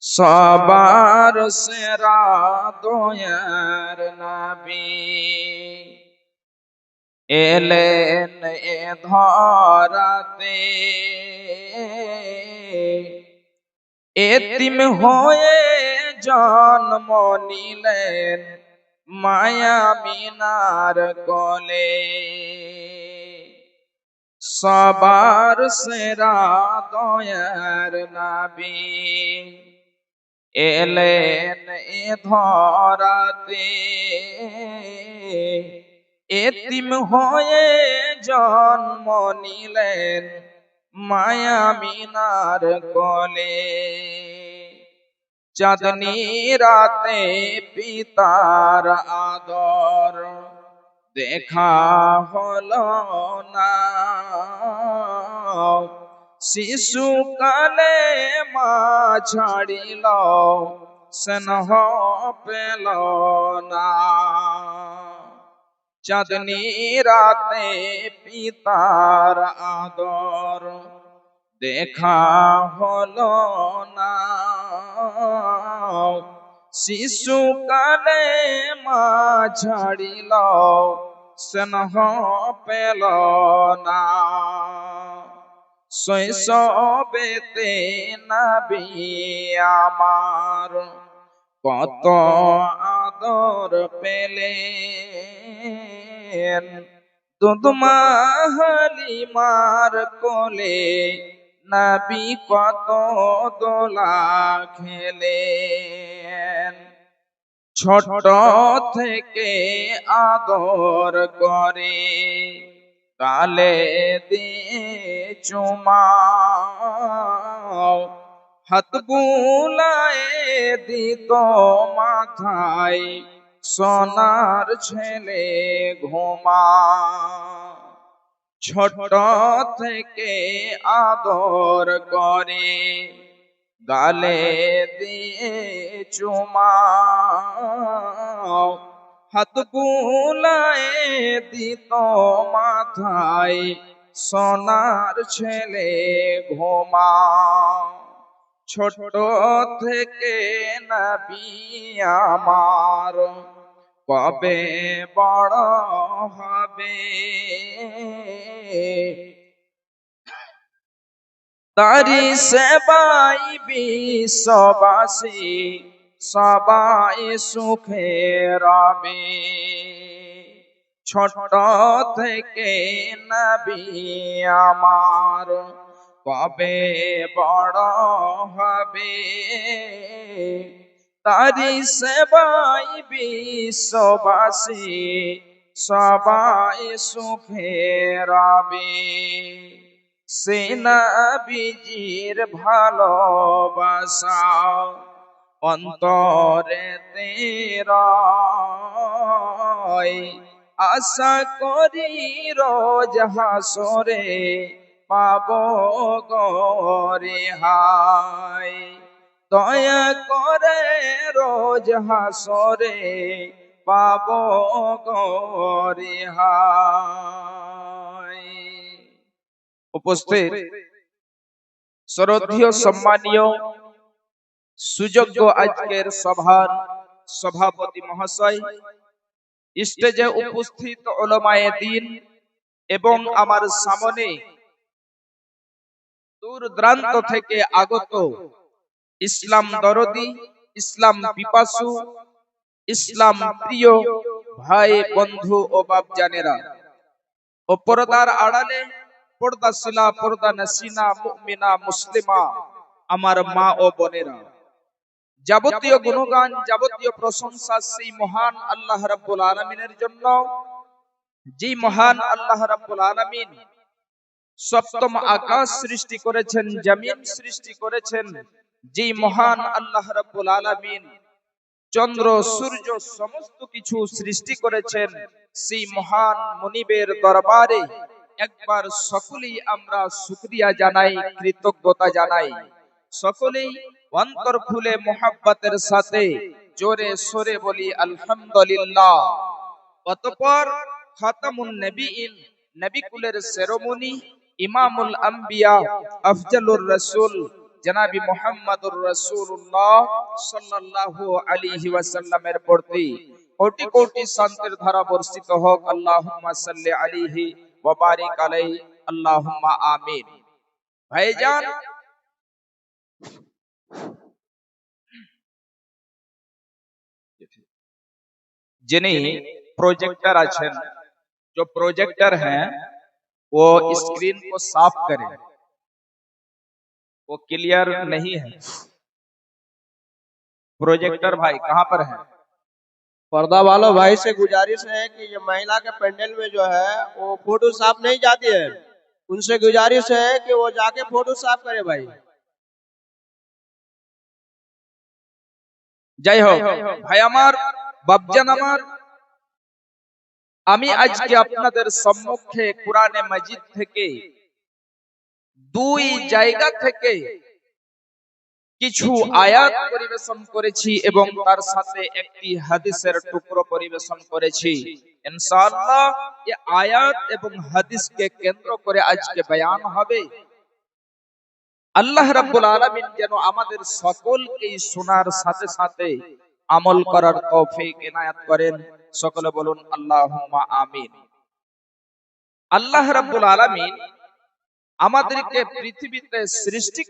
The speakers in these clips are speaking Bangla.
সবার সেরা দয়ার নবী এলেন এ ধরাতে, এতিম হয়ে জন্ম নিলেন মায়া মিনার কোলে। সবার সেরা দয়ার নবী এলেন এ ধরাতে, এতিম হয়ে জন্ম নিলেন মায়া মিনার কোলে। চাঁদনি রাতে পিতার আদর দেখা হলো না, শিশুকালে মা ছাড়িল স্নেহ পেল না। চাঁদনি রাতে পিতার আদর দেখা হলো না, শিশুকালে মা ছাড়িল স্নেহ পেল না। শৈশবেতে নবী আমার কত আদর পেলেন, দুধমা হালিমার কোলে নবী কত দোলা খেলেন। ছোট থেকে আদর করে গালে দিয়ে চুমা, হাত বুলায়ে দিত মাথায় সোনার ছেলে ঘুমা। ছোট থেকে আদর করে গালে দিয়ে চুমা, হাত বুলায়ে দিত মাথায় সোনার ছেলে ঘুমা। ছোট থেকে নবী আমার কবে বড় হবে, তারি সেবাই বিশ্ববাসী সবাই সুখে রবে। ছোট থেকে নবী আমার কবে বড় হবে, তারি সেবাই বিশ্ববাসী সবাই সুখে রবে। সে নবীজির ভালোবাসা অন্তরেতে রয়, আশা করি রোজ হাসরে পাবো গো রেহাই। দয়া করে রোজ হাসরে পাবো গো রেহাই। উপস্থিত শ্রদ্ধেয় সম্মানীয় সুযোগ্য আজকের সভার সভাপতি মহাশয়, স্টেজে উপস্থিত উলামায়ে দ্বীন এবং আমার সামনে দূর দূরান্ত থেকে আগত ইসলাম দরদি, ইসলাম পিপাসু, ইসলাম প্রিয় ভাই বন্ধু ও বাপজানেরা ও পর্দার আড়ালে পর্দাশীলা পর্দা নসিনা মুমিনা মুসলিমা আমার মা ও বোনেরা, যাবতীয় গুণগান যাবতীয় প্রশংসা সেই মহান আল্লাহ রাব্বুল আলামিনের জন্য, যে মহান আল্লাহ রাব্বুল আলামিন সপ্তম আকাশ সৃষ্টি করেছেন, জমিন সৃষ্টি করেছেন, যে মহান আল্লাহ রাব্বুল আলামিন চন্দ্র সূর্য সমস্ত কিছু সৃষ্টি করেছেন, সেই মহান মুনিবের দরবারে একবার সকলেই আমরা শুকরিয়া জানাই, কৃতজ্ঞতা জানাই। সকলেই অন্তর খুলে মোহাব্বতের সাথে জোরে সোরে বলি আলহামদুলিল্লাহ। অতঃপর খাতামুন নবীন, নবী কুলের শিরোমণি, ইমামুল আম্বিয়া, আফজালুর রাসূল জনাবি মুহাম্মদুর রাসূলুল্লাহ সাল্লাল্লাহু আলাইহি ওয়াসাল্লামের প্রতি কোটি কোটি শান্তির ধারা বর্ষিত হোক। আল্লাহুম্মা সাল্লি আলাইহি ওয়া বারিক আলাইহি, আল্লাহুম্মা আমিন। ভাইজান, যিনি प्रोजेक्टर आछन, जो प्रोजेक्टर हैं वो स्क्रीन को साफ करें, वो क्लियर नहीं है। प्रोजेक्टर भाई कहाँ पर है? पर्दा वालों भाई से गुजारिश है कि ये महिला के पेंडल में जो है वो फोटो साफ नहीं जाती है, उनसे गुजारिश है कि वो जाके फोटो साफ करे भाई। जय हो भाई আমার বাপজান আমার, আমি আজকে আপনাদের সম্মুখে কোরআনে মাজিদ থেকে দুই জায়গা থেকে কিছু আয়াত পরিবেশন করেছি এবং তার সাথে একটি হাদিসের টুকরো পরিবেশন করেছি। ইনশাআল্লাহ এই আয়াত এবং হাদিসকে কেন্দ্র করে আজকে বয়ান হবে। আল্লাহ রাব্বুল আলামিন যেন আমাদের সকলকে শোনার সাথে সাথে আমল করার তৌফিক ইনায়াত করেন। সকলে বলুন আল্লাহুম্মা আমিন। আল্লাহ রাব্বুল আলামিন আমাদেরকে পৃথিবীতে সৃষ্টি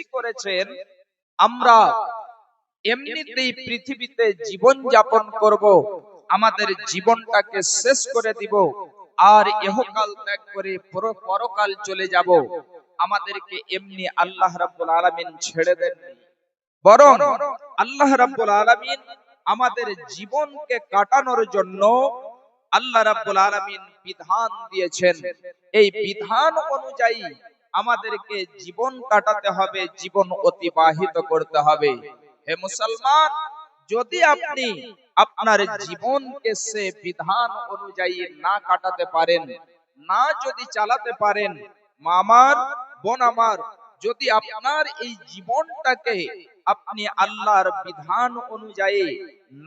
করেছেন, আমরা এমনিতেই পৃথিবীতে জীবন যাপন করব, আমাদের জীবনটাকে শেষ করে দিব আর ইহকাল ত্যাগ করে পরকাল চলে যাব। আমাদেরকে এমনি আল্লাহ রাব্বুল আলামিন ছেড়ে দেন, বরং আল্লাহ রাব্বুল আলামিন আমাদের জীবনকে কাটানোর জন্য আল্লাহ রাব্বুল আলামিন বিধান দিয়েছেন। এই বিধান অনুযায়ী আমাদেরকে জীবন কাটাতে হবে, জীবন অতিবাহিত করতে হবে। হে মুসলমান, যদি আপনি আপনার জীবনকে সে বিধান অনুযায়ী না কাটাতে পারেন, না যদি চালাতে পারেন, মা আমার, বোন আমার, যদি আপনার এই জীবনটাকে আপনি আল্লাহর বিধান অনুযায়ী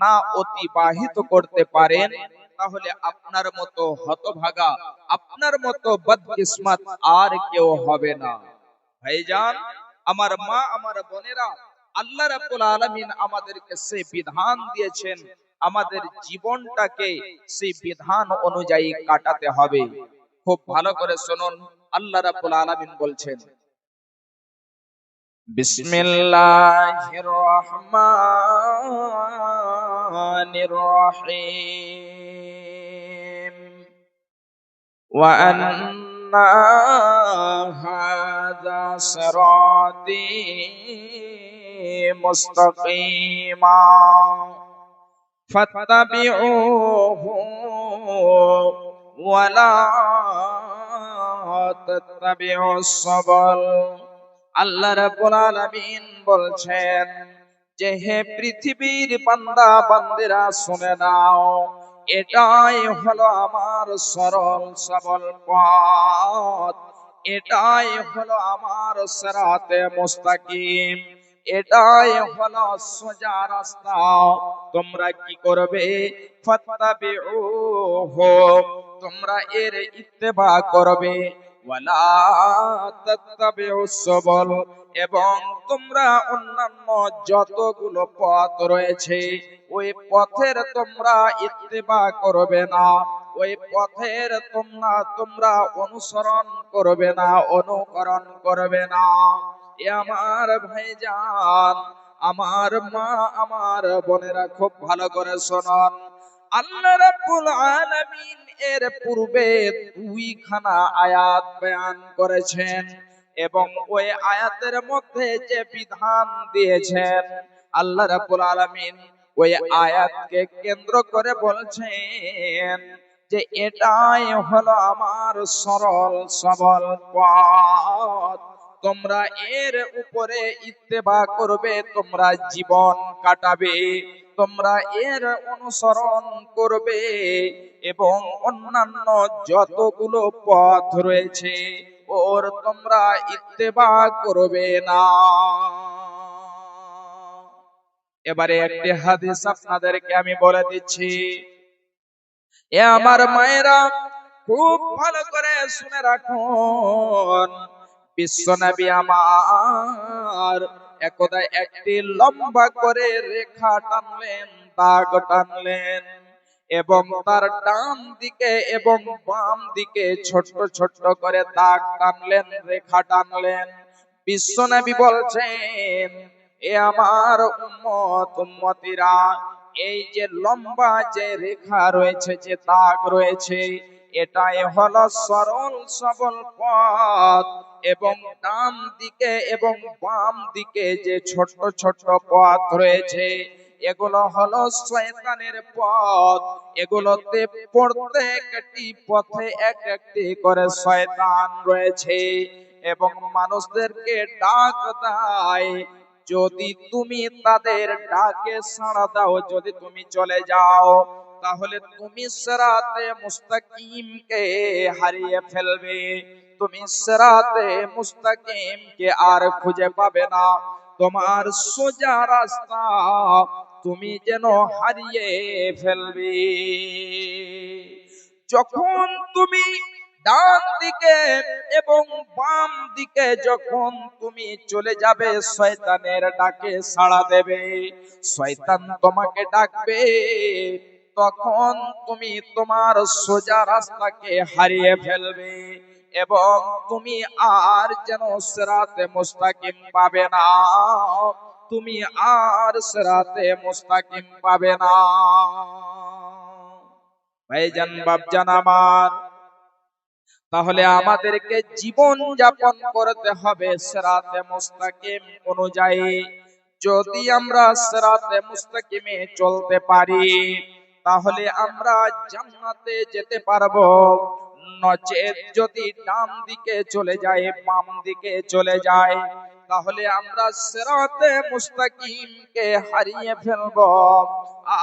না অতিবাহিত করতে পারেন, তাহলে আপনার মতো হতভাগা, আপনার মতো বদকিসমত আর কেউ হবে না। ভাইজান আমার, মা আমার, বোনেরা, আল্লাহ রাব্বুল আলামিন আমাদেরকে সেই বিধান দিয়েছেন, আমাদের জীবনটাকে সেই বিধান অনুযায়ী কাটাতে হবে। খুব ভালো করে শুনুন, আল্লাহ রাব্বুল আলামিন বলছেন, বিসমিল্লাহির রহমানির রহিম, ওয়া আন্না হাযা সিরাতী মুস্তাকিমা ফাত্তাবিউহু ওয়া লা তাত্তাবিউস সাবল। আল্লাহ রাব্বুল আলামিন বলছেন যে হে পৃথিবীর বান্দা বান্দিরা শুনে নাও, এটাই হলো আমার সরল সবল পথ, এটাই হলো আমার সিরাতে মুস্তাকিম, এটাই হলো সোজা রাস্তা। তোমরা কি করবে? ফাত্তাবিউহু, তোমরা এর ইত্তেবা করবে, ওয়ালা তাত্তাবিউস সাবল, এবং তোমরা অন্যান্য যতগুলো পথ রয়েছে ওই পথের তোমরা ইত্তেবা করবে না, ওই পথের তোমরা অনুসরণ করবে না, অনুকরণ করবে না। এ আমার ভাইজান, আমার মা, আমার বোনেরা, খুব ভালো করে শুনুন। আল্লাহ রাব্বুল আলামিন এর পূর্বে দুইখানা আয়াত বয়ান করেছেন এবং ওই আয়াতের মধ্যে যে বিধান দিয়েছেন, আল্লাহ রাব্বুল আলামিন ওই আয়াতকে কেন্দ্র করে বলছেন যে এটাই হলো আমার সরল সবল পথ, তোমরা এর উপরে ইত্তেবা করবে, তোমরা জীবন কাটাবে, তোমরা এর অনুসরণ করবে এবং অন্যান্য যতগুলো পথ রয়েছে ওর তোমরা ইত্তেবা করবে না। এবারে একটি হাদিস আপনাদেরকে আমি বলে দিচ্ছি। এ আমার মায়েরা, খুব ভালো করে শুনে রাখুন। বিশ্বনবী আমার একদা একটি লম্বা করে রেখা টানলেন, দাগ টানলেন, এবং তার ডান দিকে এবং বাম দিকে ছোট্ট ছোট্ট করে দাগ টানলেন, রেখা টানলেন। বিশ্বনবী বলছেন, এ আমার উম্মতিরা, এই যে লম্বা যে রেখা রয়েছে, যে দাগ রয়েছে, এটাই হলো সরল সবল পথ, এবং ডান দিকে এবং বাম দিকে যে ছোট ছোট পথ রয়েছে, এগুলো হলো শয়তানের পথ। এগুলোতে প্রত্যেকটি পথে এক একটি করে শয়তান রয়েছে এবং মানুষদেরকে ডাক দেয়। যদি তুমি তাদের ডাকে সাড়া দাও, যদি তুমি চলে যাও, তাহলে তুমি সিরাতে মুস্তাকিমকে হারিয়ে ফেলবে। তুমি সিরাতে মুস্তাকিমকে আর খুঁজে পাবে না। তোমার সোজা রাস্তা তুমি যেন হারিয়ে ফেলবে। যখন তুমি ডান দিকে এবং বাম দিকে যখন তুমি চলে যাবে, শয়তানের ডাকে সাড়া দেবে, শয়তান তোমাকে ডাকবে, তখন তুমি তোমার সোজা রাস্তাকে হারিয়ে ফেলবে এবং তুমি আর যেন সিরাতে মুস্তাকিম পাবে না। তুমি আর সিরাতে মুস্তাকিম পাবে না। ভাইজান, বাপজান আমার, তাহলে আমাদেরকে জীবন যাপন করতে হবে সিরাতে মুস্তাকিম অনুযায়ী। যদি আমরা সিরাতে মুস্তাকিমে চলতে পারি, তাহলে আমরা জান্নাতে যেতে পারবো। নচেত যদি ডান দিকে চলে যায়, বাম দিকে চলে যায়, তাহলে আমরা সিরাতে মুস্তাকিমকে হারিয়ে ফেলবো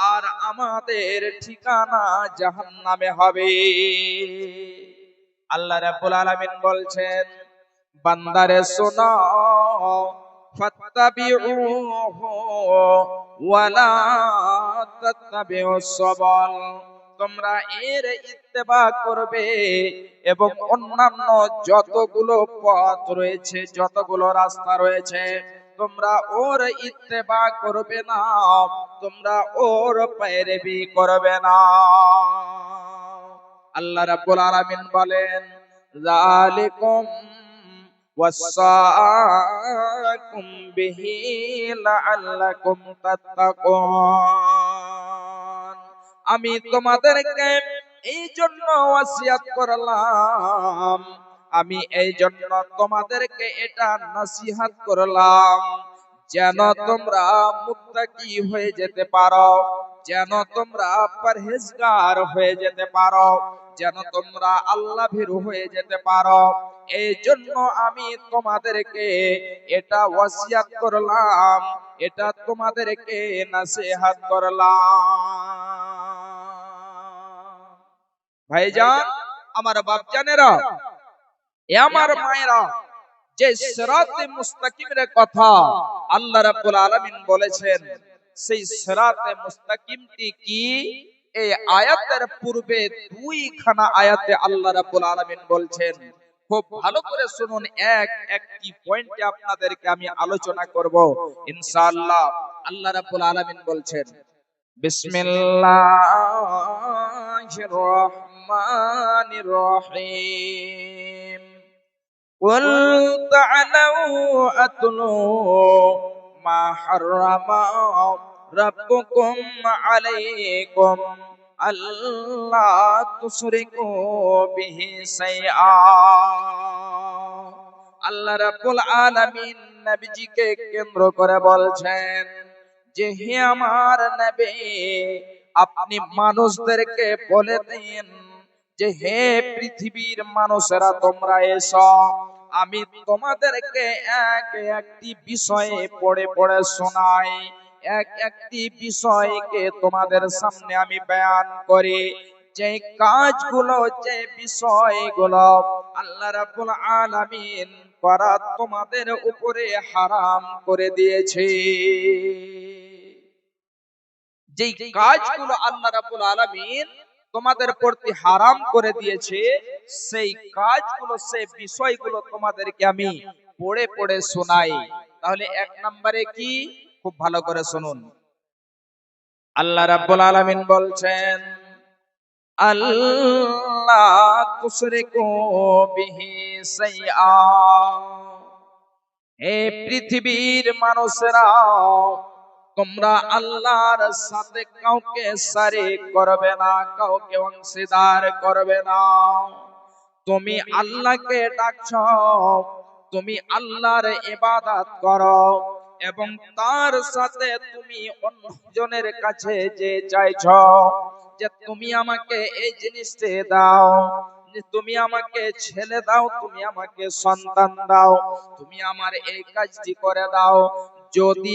আর আমাদের ঠিকানা জাহান্নামে হবে। আল্লাহ রাব্বুল আলামিন বলছেন, বান্দারে শোনো, ফাত্তাবিউহু ওয়ালা তাত্তাবিউস সাবাল, তোমরা এর ইত্তেবা করবে এবং অন্যান্য যতগুলো পথ রয়েছে, যতগুলো রাস্তা রয়েছে, তোমরা ওর ইত্তেবা করবে না, তোমরা ওর পেরবি করবে না। আল্লাহ রাব্বুল আলামিন বলেন, যালিকুম ওয়াসাকুম বিহি লাআল্লাকুম তাত্তাকুন, আমি তোমাদেরকে এই জন্য ওয়াসিয়াত করলাম, আমি এই জন্য তোমাদেরকে এটা নসিহত করলাম, যেন তোমরা মুত্তাকি হয়ে যেতে পারো, যেন তোমরা পরহেজগার হয়ে যেতে পারো, যেন তোমরা আল্লাহ ভীরু হয়ে যেতে পারো। এই জন্য আমি তোমাদেরকে এটা ওয়াসিয়াত করলাম, এটা তোমাদেরকে নসিহত করলাম। ভাইজান, আমার বাপজানেরা, এ আমার মায়েরা, যে সিরাতে মুস্তাকিমের কথা আল্লাহ রাব্বুল আলামিন বলেছেন, সেই সিরাতে মুস্তাকিমটি কি? এই আয়াতের পূর্বে দুইখানা আয়াতে আল্লাহ রাব্বুল আলামিন বলছেন। খুব ভালো করে শুনুন, একটি পয়েন্টে আপনাদেরকে আমি আলোচনা করব ইনশাআল্লাহ। আল্লাহ রাব্বুল আলামিন বলছেন, বিসমিল্লাহির রহমানির রহিম, قل تعالوا أتلوا ما حرم ربكم عليكم ألا تشركوا به شيئا। আল্লাহ রাব্বুল আলামিন নবীজিকে কেন্দ্র করে বলছেন যে, হে আমার নবী, আপনি মানুষদেরকে বলে দিন যে, হে পৃথিবীর মানুষেরা, তোমরা এসো, আমি তোমাদেরকে একটি বিষয়ে পড়ে পড়ে শোনাই, একটি বিষয়কে তোমাদের সামনে আমি বয়ান করি, যে কাজগুলো, যে বিষয়গুলো আল্লাহ রাব্বুল আলামিন করা তোমাদের উপরে হারাম করে দিয়েছে। যেই কাজগুলো আল্লাহ রাব্বুল আলামিন তোমাদের প্রতি হারাম করে দিয়েছে, সেই কাজগুলো, সেই বিষয়গুলো তোমাদেরকে আমি পড়ে পড়ে শোনাই। তাহলে এক নম্বরে কি, খুব ভালো করে শুনুন। আল্লাহ রাব্বুল আলামিন বলছেন, আল্লাহ তুশরিকু বিহি শাইআ। হে পৃথিবীর মানুষেরা, তোমরা আল্লাহর সাথে কাউকে শরীক করবে না, কাউকে অংশীদার করবে না। তুমি আল্লাহকে ডাকছো, তুমি আল্লাহর ইবাদত করো, এবং তার সাথে তুমি অন্যজনের কাছে যে চাইছো যে তুমি আমাকে এই জিনিসটা দাও, যে তুমি আমাকে ছেলে দাও, তুমি আমাকে সন্তান দাও, তুমি আমার এই কাজটি করে দাও, যদি